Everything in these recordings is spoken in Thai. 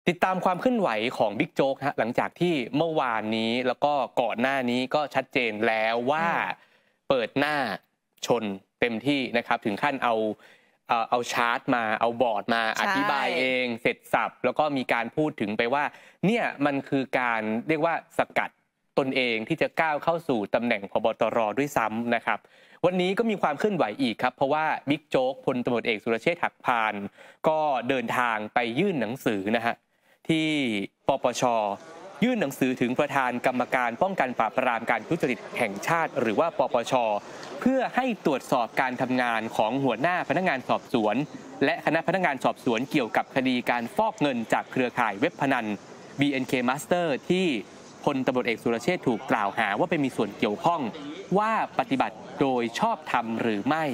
ติดตามความเคลื่อนไหวของบิ๊กโจ๊กฮะหลังจากที่เมื่อวานนี้แล้วก็ก่อนหน้านี้ก็ชัดเจนแล้วว่าเปิดหน้าชนเต็มที่นะครับถึงขั้นเอาชาร์ตมาเอาบอร์ดมาอธิบายเองเสร็จสับแล้วก็มีการพูดถึงไปว่าเนี่ยมันคือการเรียกว่าสกัดตนเองที่จะก้าวเข้าสู่ตำแหน่งผบ.ตร.ด้วยซ้ำนะครับวันนี้ก็มีความเคลื่อนไหวอีกครับเพราะว่าบิ๊กโจ๊กพลตำรวจเอกสุรเชษฐ์หักพานก็เดินทางไปยื่นหนังสือนะฮะที่ปปช.ยื่นหนังสือถึงประธานกรรมการป้องกันปราบปรามการทุจริตแห่งชาติหรือว่าปปช.เพื่อให้ตรวจสอบการทำงานของหัวหน้าพนักงานสอบสวนและคณะพนักงานสอบสวนเกี่ยวกับคดีการฟอกเงินจากเครือข่ายเว็บพนัน BNK Master ที่พลตำรวจเอกสุรเชษฐ์ถูกกล่าวหาว่าไปมีส่วนเกี่ยวข้องว่าปฏิบัติโดยชอบธรรมหรือไม่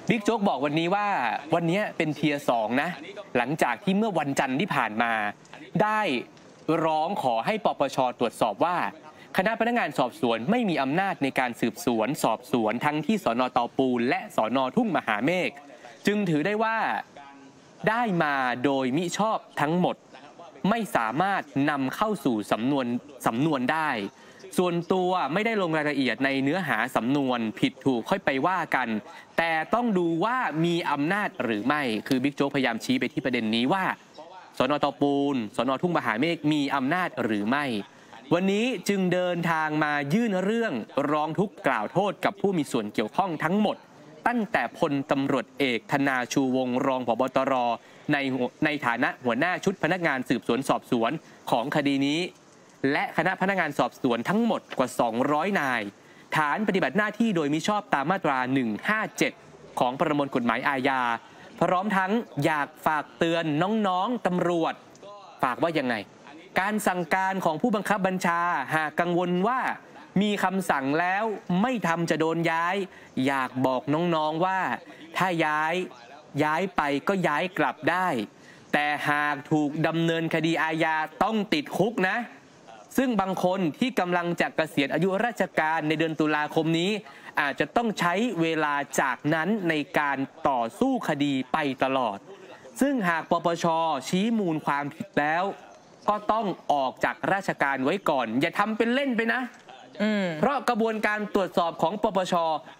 บิ๊กโจ๊กบอกวันนี้ว่าวันนี้เป็นเทียร์2นะหลังจากที่เมื่อวันจันทร์ที่ผ่านมาได้ร้องขอให้ปปช.ตรวจสอบว่าคณะพนักงานสอบสวนไม่มีอำนาจในการสืบสวนสอบสวนทั้งที่สน.เตาปูนและสน.ทุ่งมหาเมฆจึงถือได้ว่าได้มาโดยมิชอบทั้งหมดไม่สามารถนำเข้าสู่สำนวนได้ส่วนตัวไม่ได้ลงรายละเอียดในเนื้อหาสำนวนผิดถูกค่อยไปว่ากันแต่ต้องดูว่ามีอำนาจหรือไม่คือบิ๊กโจ๊กพยายามชี้ไปที่ประเด็นนี้ว่าสน.เตาปูนสน.ทุ่งมหาเมฆมีอำนาจหรือไม่วันนี้จึงเดินทางมายื่นเรื่องร้องทุกข์กล่าวโทษกับผู้มีส่วนเกี่ยวข้องทั้งหมดตั้งแต่พลตำรวจเอกธนาชูวงศ์รองผบ.ตร.ในฐานะหัวหน้าชุดพนักงานสืบสวนสอบสวนของคดีนี้และคณะพนักงานสอบสวนทั้งหมดกว่า200นายฐานปฏิบัติหน้าที่โดยมิชอบตามมาตรา157ของประมวลกฎหมายอาญาพร้อมทั้งอยากฝากเตือนน้องๆตำรวจฝากว่ายังไงการสั่งการของผู้บังคับบัญชาหากกังวลว่ามีคำสั่งแล้วไม่ทำจะโดนย้ายอยากบอกน้องๆว่าถ้าย้ายไปก็ย้ายกลับได้แต่หากถูกดำเนินคดีอาญาต้องติดคุกนะซึ่งบางคนที่กำลังจะเกษียณอายุราชการในเดือนตุลาคมนี้อาจจะต้องใช้เวลาจากนั้นในการต่อสู้คดีไปตลอดซึ่งหากปปช.ชี้มูลความผิดแล้วก็ต้องออกจากราชการไว้ก่อนอย่าทำเป็นเล่นไปนะเพราะกระบวนการตรวจสอบของปปช.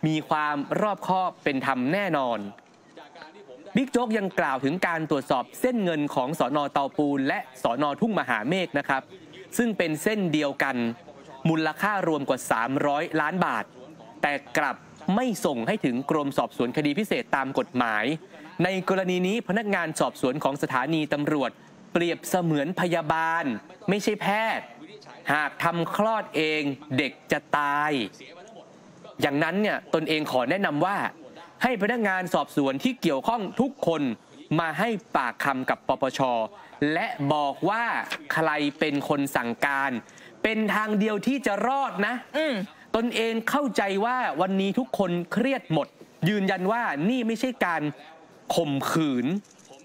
มีความรอบคอบเป็นธรรมแน่นอนบิ๊กโจ๊กยังกล่าวถึงการตรวจสอบเส้นเงินของสน.เตาปูนและสน.ทุ่งมหาเมฆนะครับซึ่งเป็นเส้นเดียวกันมูลค่ารวมกว่า300ล้านบาทแต่กลับไม่ส่งให้ถึงกรมสอบสวนคดีพิเศษตามกฎหมายในกรณีนี้พนักงานสอบสวนของสถานีตำรวจเปรียบเสมือนพยาบาลไม่ใช่แพทย์หากทำคลอดเองเด็กจะตายอย่างนั้นเนี่ยตนเองขอแนะนำว่าให้พนักงานสอบสวนที่เกี่ยวข้องทุกคนมาให้ปากคำกับปปช.และบอกว่าใครเป็นคนสั่งการเป็นทางเดียวที่จะรอดนะตนเองเข้าใจว่าวันนี้ทุกคนเครียดหมดยืนยันว่านี่ไม่ใช่การข่มขืน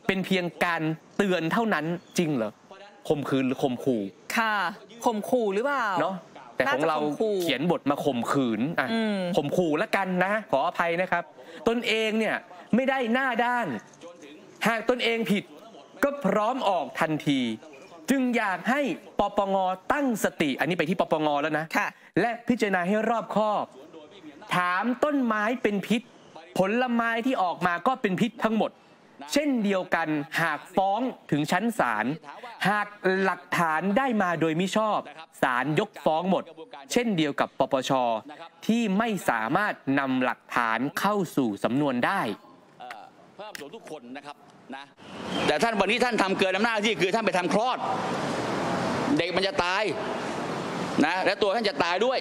เป็นเพียงการเตือนเท่านั้นจริงเหรอข่มขืนหรือข่มขู่ค่ะข่มขู่หรือเปล่าเนาะแต่ของเราเขียนบทมาข่มขืนข่มขู่ละกันนะขออภัยนะครับตนเองเนี่ยไม่ได้หน้าด้านหากตนเองผิดก็พร้อมออกทันทีจึงอยากให้ปปง.ตั้งสติอันนี้ไปที่ปปง.แล้วนะและพิจารณาให้รอบคอบถามต้นไม้เป็นพิษผลไม้ที่ออกมาก็เป็นพิษทั้งหมดเช่นเดียวกันหากฟ้องถึงชั้นศาลหากหลักฐานได้มาโดยมิชอบศาลยกฟ้องหมดเช่นเดียวกับปปช.ที่ไม่สามารถนำหลักฐานเข้าสู่สำนวนได้เพิ่มทุกคนนะครับนะแต่ท่านวันนี้ท่านทำเกินอำนาจที่คือท่านไปทำคลอดเด็กมันจะตายนะและตัวท่านจะตายด้วย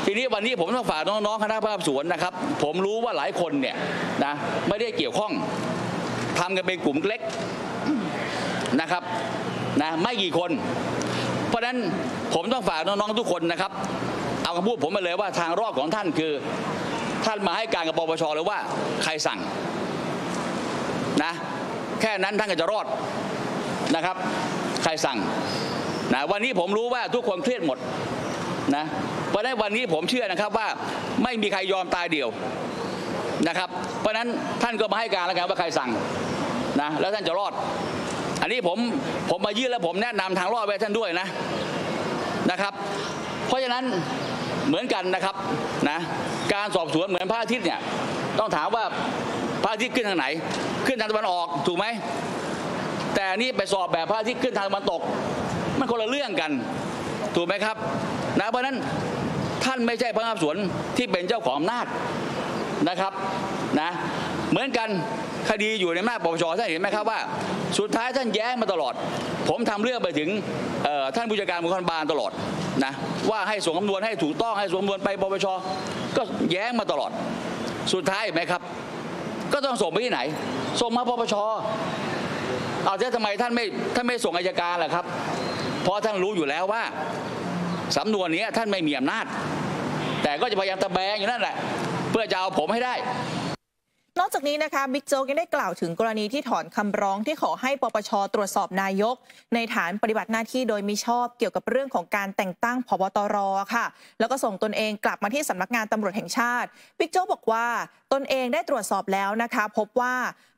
ทีนี้วันนี้ผมต้องฝากน้องๆคณะผู้สอบสวนนะครับผมรู้ว่าหลายคนเนี่ยนะไม่ได้เกี่ยวข้องทำกันเป็นกลุ่มเล็กนะครับนะไม่กี่คนเพราะฉะนั้นผมต้องฝากน้องๆทุกคนนะครับเอาคำพูดผมมาเลยว่าทางรอดของท่านคือท่านมาให้การกับปปช.เลยว่าใครสั่งนะแค่นั้นท่านก็จะรอดนะครับใครสั่งนะวันนี้ผมรู้ว่าทุกคนเครียดหมดนะเพราะฉะนั้นวันนี้ผมเชื่อนะครับว่าไม่มีใครยอมตายเดี่ยวนะครับเพราะฉะนั้นท่านก็มาให้การแล้วกันว่าใครสั่งนะแล้วท่านจะรอด อันนี้ผมมายื่นแล้วผมแนะนำทางรอดไว้ท่านด้วยนะครับเพราะฉะนั้นเหมือนกันนะครับนะการสอบสวนเหมือนพระอาทิตย์เนี่ยต้องถามว่าพระอาทิตย์ขึ้นทางไหนขึ้นทางตะวันออกถูกไหมแต่นี่ไปสอบแบบพระอาทิตย์ขึ้นทางตะวันตกมันคนละเรื่องกันถูกไหมครับนะเพราะฉะนั้นท่านไม่ใช่พนักงานสอบสวนที่เป็นเจ้าของอำนาจนะครับนะเหมือนกันคดีอยู่ในอำนาจปปชท่านเห็นไหมครับว่าสุดท้ายท่านแย้งมาตลอดผมทำเรื่องไปถึงท่านผู้จัดการตำรวจนครบาลตลอดนะว่าให้ส่งสำนวนให้ถูกต้องให้ส่งสำนวนไปปปชก็แย้งมาตลอดสุดท้ายเห็นไหมครับก็ต้องส่งไปที่ไหนส่งมาปปชเอาแต่ทำไมท่านไม่ส่งอัยการล่ะครับเพราะท่านรู้อยู่แล้วว่าสำนวนนี้ท่านไม่มีอำนาจแต่ก็จะพยายามตะแบงอยู่นั่นแหละเพื่อจะเอาผมให้ได้นอกจากนี้นะคะบิ๊กโจ๊กยังได้กล่าวถึงกรณีที่ถอนคำร้องที่ขอให้ปปชตรวจสอบนายกในฐานปฏิบัติหน้าที่โดยมิชอบเกี่ยวกับเรื่องของการแต่งตั้งผบ.ตร.ค่ะแล้วก็ส่งตนเองกลับมาที่สำนักงานตำรวจแห่งชาติบิ๊กโจ๊กบอกว่าตนเองได้ตรวจสอบแล้วนะคะพบว่า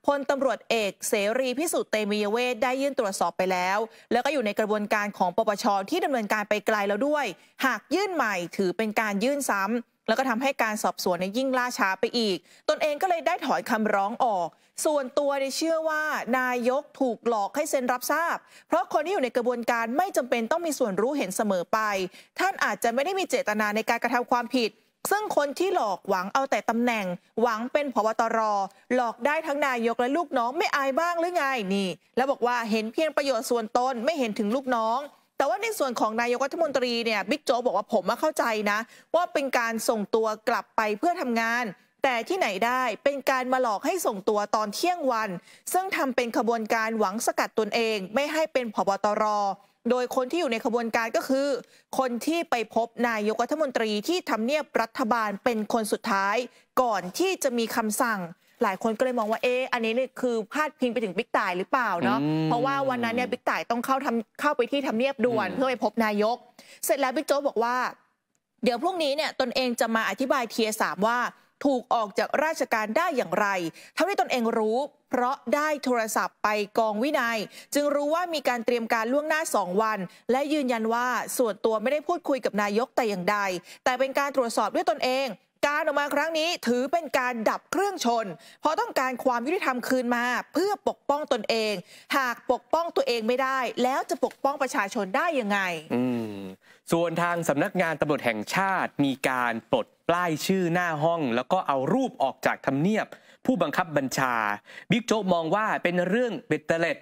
พลตำรวจเอกเสรีพิสุทธิ์เตมียเวทได้ยื่นตรวจสอบไปแล้วแล้วก็อยู่ในกระบวนการของปปชที่ดำเนินการไปไกลแล้วด้วยหากยื่นใหม่ถือเป็นการยื่นซ้ำแล้วก็ทำให้การสอบสวนยิ่งล่าช้าไปอีกตนเองก็เลยได้ถอนคำร้องออกส่วนตัวเชื่อว่านายกถูกหลอกให้เซ็นรับทราบเพราะคนที่อยู่ในกระบวนการไม่จำเป็นต้องมีส่วนรู้เห็นเสมอไปท่านอาจจะไม่ได้มีเจตนาในการกระทำความผิดซึ่งคนที่หลอกหวังเอาแต่ตำแหน่งหวังเป็นผบ.ตร.หลอกได้ทั้งนายกและลูกน้องไม่อายบ้างหรือไงนี่แล้วบอกว่าเห็นเพียงประโยชน์ส่วนตนไม่เห็นถึงลูกน้องแต่ว่าในส่วนของนายกรัฐมนตรีเนี่ยบิ๊กโจ๊กบอกว่าผมเข้าใจนะว่าเป็นการส่งตัวกลับไปเพื่อทำงานแต่ที่ไหนได้เป็นการมาหลอกให้ส่งตัวตอนเที่ยงวันซึ่งทำเป็นขบวนการหวังสกัดตนเองไม่ให้เป็นผบ.ตร.โดยคนที่อยู่ในขบวนการก็คือคนที่ไปพบนายกรัฐมนตรีที่ทำเนียบรัฐบาลเป็นคนสุดท้ายก่อนที่จะมีคำสั่งหลายคนก็เลยมองว่าอันนี้เนี่ยคือพาดพิงไปถึงบิ๊กต่ายหรือเปล่าเนาะเพราะว่าวันนั้นเนี่ยบิ๊กต่ายต้องเข้าไปที่ทำเนียบด่วนเพื่อไปพบนายกเสร็จแล้วบิ๊กโจ๊กบอกว่าเดี๋ยวพรุ่งนี้เนี่ยตนเองจะมาอธิบายเทียร์3ว่าถูกออกจากราชการได้อย่างไรเท่าที่ตนเองรู้เพราะได้โทรศัพท์ไปกองวินัยจึงรู้ว่ามีการเตรียมการล่วงหน้า2 วันและยืนยันว่าส่วนตัวไม่ได้พูดคุยกับนายกแต่อย่างใดแต่เป็นการตรวจสอบด้วยตนเองการออกมาครั้งนี้ถือเป็นการดับเครื่องชนเพราะต้องการความยุติธรรมคืนมาเพื่อปกป้องตนเองหากปกป้องตัวเองไม่ได้แล้วจะปกป้องประชาชนได้ยังไงส่วนทางสำนักงานตำรวจแห่งชาติมีการปลดป้ายชื่อหน้าห้องแล้วก็เอารูปออกจากทำเนียบผู้บังคับบัญชาบิ๊กโจ๊กมองว่าเป็นเรื่องเบ็ดเตล็ด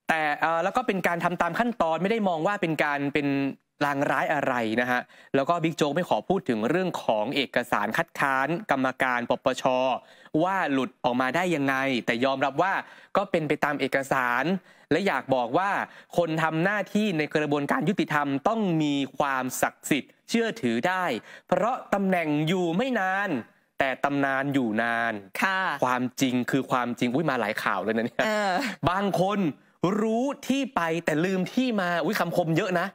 แต่แล้วก็เป็นการทำตามขั้นตอนไม่ได้มองว่าเป็นลางร้ายอะไรนะฮะแล้วก็บิ๊กโจ๊กไม่ขอพูดถึงเรื่องของเอกสารคัดค้านกรรมการปปชว่าหลุดออกมาได้ยังไงแต่ยอมรับว่าก็เป็นไปตามเอกสารและอยากบอกว่าคนทำหน้าที่ในกระบวนการยุติธรรมต้องมีความศักดิ์สิทธิ์เชื่อถือได้เพราะตำแหน่งอยู่ไม่นานแต่ตำนานอยู่นานความจริงคือความจริงมาหลายข่าวเลยนะเนี่ยบางคนรู้ที่ไปแต่ลืมที่มาคำคมเยอะนะ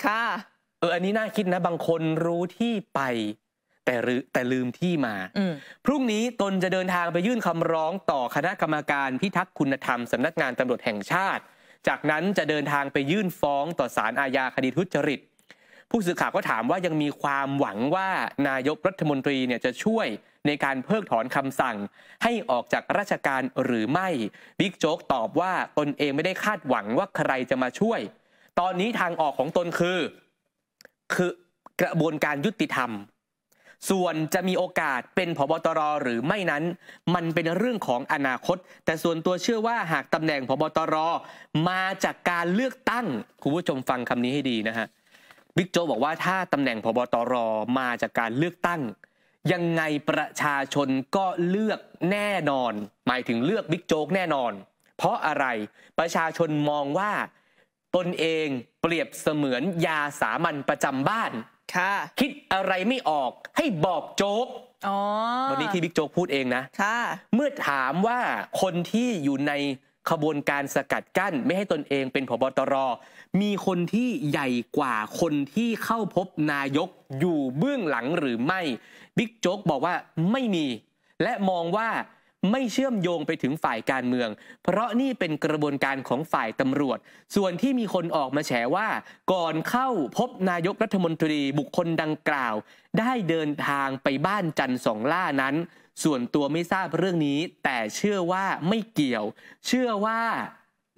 อันนี้น่าคิดนะบางคนรู้ที่ไปแต่ลืมที่มาพรุ่งนี้ตนจะเดินทางไปยื่นคำร้องต่อคณะกรรมการพิทักษ์คุณธรรมสำนักงานตำรวจแห่งชาติจากนั้นจะเดินทางไปยื่นฟ้องต่อศาลอาญาคดีทุจริตผู้สื่อข่าวก็ถามว่ายังมีความหวังว่านายกรัฐมนตรีเนี่ยจะช่วยในการเพิกถอนคำสั่งให้ออกจากราชการหรือไม่บิ๊กโจ๊กตอบว่าตนเองไม่ได้คาดหวังว่าใครจะมาช่วยตอนนี้ทางออกของตนคือกระบวนการยุติธรรมส่วนจะมีโอกาสเป็นผบ.ตร.หรือไม่นั้นมันเป็นเรื่องของอนาคตแต่ส่วนตัวเชื่อว่าหากตำแหน่งผบ.ตร.มาจากการเลือกตั้งคุณผู้ชมฟังคำนี้ให้ดีนะฮะบิ๊กโจ๊กบอกว่าถ้าตำแหน่งผบ.ตร.มาจากการเลือกตั้งยังไงประชาชนก็เลือกแน่นอนหมายถึงเลือกบิ๊กโจ๊กแน่นอนเพราะอะไรประชาชนมองว่าตนเองเปรียบเสมือนยาสามัญประจำบ้านคิดอะไรไม่ออกให้บอกโจ๊กวันนี้ที่บิ๊กโจ๊กพูดเองนะเมื่อถามว่าคนที่อยู่ในขบวนการสกัดกั้นไม่ให้ตนเองเป็นผบ.ตร.มีคนที่ใหญ่กว่าคนที่เข้าพบนายกอยู่เบื้องหลังหรือไม่บิ๊กโจ๊กบอกว่าไม่มีและมองว่า ไม่เชื่อมโยงไปถึงฝ่ายการเมืองเพราะนี่เป็นกระบวนการของฝ่ายตำรวจส่วนที่มีคนออกมาแฉว่าก่อนเข้าพบนายกรัฐมนตรีบุคคลดังกล่าวได้เดินทางไปบ้านจันทร์สองล่านั้นส่วนตัวไม่ทราบเรื่องนี้แต่เชื่อว่าไม่เกี่ยวเชื่อว่า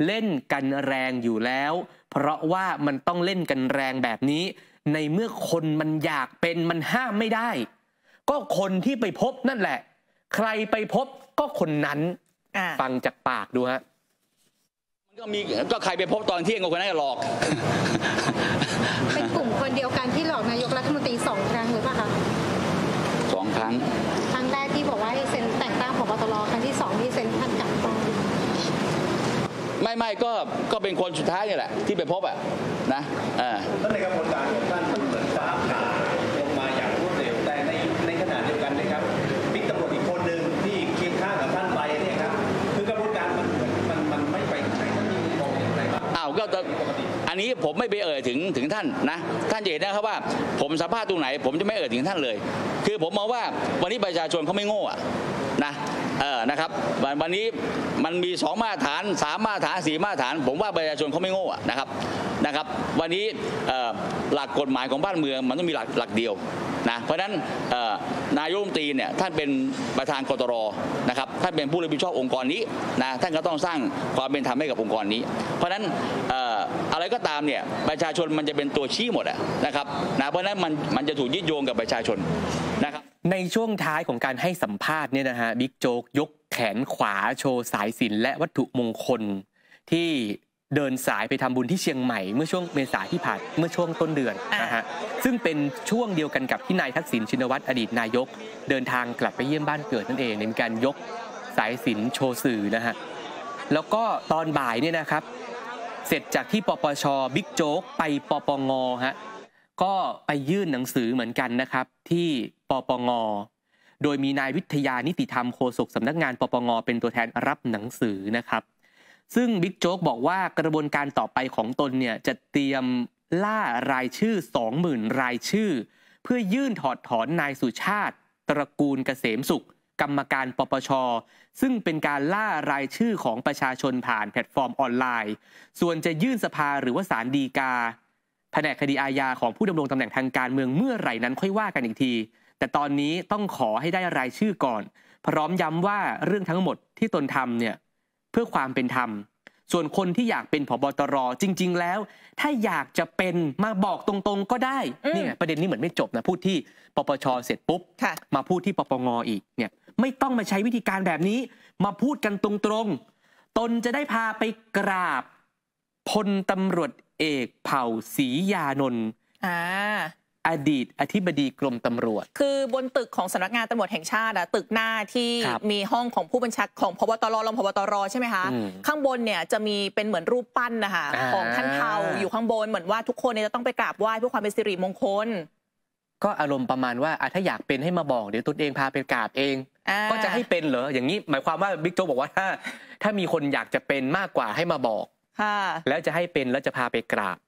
เล่นกันแรงอยู่แล้วเพราะว่ามันต้องเล่นกันแรงแบบนี้ในเมื่อคนมันอยากเป็นมันห้ามไม่ได้ก็คนที่ไปพบนั่นแหละใครไปพบก็คนนั้นฟังจากปากดูฮะก็ใครไปพบตอนเที่ยงก็คนนั้นหลอกเป็นกลุ่มคนเดียวกันที่หลอกนายกรัฐมนตรี2 ครั้งหรือเปล่าคะ2 ครั้งครั้งแรกที่บอกว่าให้เซ็นแต่งตั้งผบ.ตร.ครั้งที่2ที่เซ็นท่านกลับไม่ก็เป็นคนสุดท้ายนี่แหละที่ไปพบนะแล้วในกระบวนการของท่านเหมือนฟ้าผ่าลงมาอย่างรวดเร็วแต่ในขณะเดียวกันนะครับบิ๊กตำรวจอีกคนหนึ่งที่เคียงข้างกับท่านไปเนี่ยครับคือกระบวนการมันเหมือนมันไม่ไปไหนท่านมีมองอย่างไรบ้างก็อันนี้ผมไม่ไปเอ่ยถึงท่านนะท่านจะเห็นนะครับว่าผมสัมภาษณ์ตรงไหนผมจะไม่เอ่ยถึงท่านเลยคือผมมองว่าวันนี้ประชาชนเขาไม่โง่นะครับวันนี้มันมี2 มาตรฐาน3 มาตรฐาน4 มาตรฐานผมว่าประชาชนเขาไม่โง่นะครับวันนี้หลักกฎหมายของบ้านเมืองมันต้องมีหลักเดียวนะเพราะฉะนั้นนายกรัฐมนตรีเนี่ยท่านเป็นประธานกตร.นะครับท่านเป็นผู้รับผิดชอบองค์กรนี้นะท่านก็ต้องสร้างความเป็นธรรมให้กับองค์กรนี้เพราะฉะนั้นอะไรก็ตามเนี่ยประชาชนมันจะเป็นตัวชี้หมดนะครับนะเพราะฉะนั้นมันจะถูกยึดโยงกับประชาชนนะครับในช่วงท้ายของการให้สัมภาษณ์เนี่ยนะฮะบิ๊กโจ๊กยกแขนขวาโชว์สายสิญจน์และวัตถุมงคลที่เดินสายไปทำบุญที่เชียงใหม่เมื่อช่วงเมษาที่ผ่านเมื่อช่วงต้นเดือนนะฮะซึ่งเป็นช่วงเดียวกันกับที่นายทักษิณชินวัตรอดีตนายกเดินทางกลับไปเยี่ยมบ้านเกิดนั่นเองในการยกสายสิญจน์โชว์สื่อนะฮะแล้วก็ตอนบ่ายเนี่ยนะครับเสร็จจากที่ปปช.บิ๊กโจ๊กไปปปง.ฮะก็ไปยื่นหนังสือเหมือนกันนะครับที่ปปง.โดยมีนายวิทยานิติธรรมโฆษกสำนักงานปปง.เป็นตัวแทนรับหนังสือนะครับซึ่งบิ๊กโจ๊กบอกว่ากระบวนการต่อไปของตนเนี่ยจะเตรียมล่ารายชื่อ 20,000 รายชื่อเพื่อยื่นถอดถอนนายสุชาติตระกูลเกษมสุขกรรมการปปช.ซึ่งเป็นการล่ารายชื่อของประชาชนผ่านแพลตฟอร์มออนไลน์ส่วนจะยื่นสภาหรือว่าศาลฎีกาแผนกคดีอาญาของผู้ดำรงตำแหน่งทางการเมืองเมื่อไหร่นั้นค่อยว่ากันอีกทีแต่ตอนนี้ต้องขอให้ได้รายชื่อก่อนพร้อมย้ำว่าเรื่องทั้งหมดที่ตนทำเนี่ยเพื่อความเป็นธรรมส่วนคนที่อยากเป็นผบ.ตร.จริงๆแล้วถ้าอยากจะเป็นมาบอกตรงๆก็ได้นี่ไงประเด็นนี้เหมือนไม่จบนะพูดที่ปปช.เสร็จปุ๊บมาพูดที่ปปง.อีกเนี่ยไม่ต้องมาใช้วิธีการแบบนี้มาพูดกันตรงๆตนจะได้พาไปกราบพลตำรวจเอกเผ่าศรียานนท์อดีตอธิบดีกรมตำรวจคือบนตึกของสำนักงานตำรวจแห่งชาติตึกหน้าที่มีห้องของผู้บัญชาการของพบตรรองพบตรใช่ไหมคะข้างบนเนี่ยจะมีเป็นเหมือนรูปปั้นนะคะของท่านเผ่าอยู่ข้างบนเหมือนว่าทุกคนเนี่ยจะต้องไปกราบไหว้เพื่อความเป็นสิริมงคลก็อารมณ์ประมาณว่าถ้าอยากเป็นให้มาบอกเดี๋ยวตนเองพาไปกราบเองก็จะให้เป็นเหรออย่างนี้หมายความว่าบิ๊กโจ๊กบอกว่าถ้ามีคนอยากจะเป็นมากกว่าให้มาบอกแล้วจะให้เป็นแล้วจะพาไปกราบ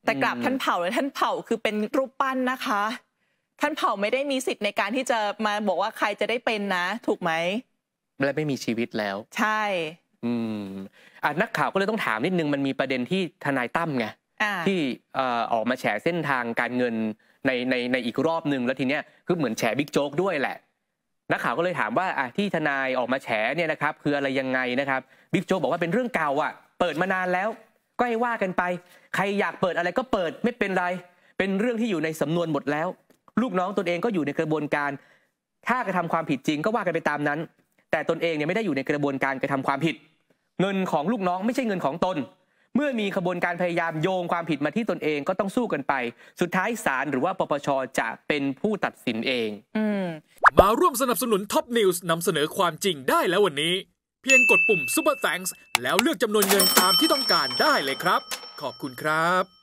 แต่กราบท่านเผ่าเลยท่านเผ่าคือเป็นรูปปั้นนะคะท่านเผ่าไม่ได้มีสิทธิ์ในการที่จะมาบอกว่าใครจะได้เป็นนะถูกไหมและไม่มีชีวิตแล้วใช่นักข่าวก็เลยต้องถามนิดนึงมันมีประเด็นที่ทนายตั้มไงที่ออกมาแฉเส้นทางการเงินในอีกรอบนึงแล้วทีเนี้ยคือเหมือนแฉบิ๊กโจ๊กด้วยแหละนักข่าวก็เลยถามว่าที่ทนายออกมาแฉเนี่ยนะครับคืออะไรยังไงนะครับบิ๊กโจ๊กบอกว่าเป็นเรื่องเก่าเปิดมานานแล้วก็ให้ว่ากันไปใครอยากเปิดอะไรก็เปิดไม่เป็นไรเป็นเรื่องที่อยู่ในสำนวนหมดแล้วลูกน้องตนเองก็อยู่ในกระบวนการถ้ากระทำความผิดจริงก็ว่ากันไปตามนั้นแต่ตนเองเนี่ยไม่ได้อยู่ในกระบวนการกระทำความผิดเงินของลูกน้องไม่ใช่เงินของตนเมื่อมีขบวนการพยายามโยงความผิดมาที่ตนเองก็ต้องสู้กันไปสุดท้ายศาลหรือว่าปปช.จะเป็นผู้ตัดสินเองมาร่วมสนับสนุนท็อปนิวส์นำเสนอความจริงได้แล้ววันนี้เพียงกดปุ่ม Super Thanks แล้วเลือกจำนวนเงินตามที่ต้องการได้เลยครับขอบคุณครับ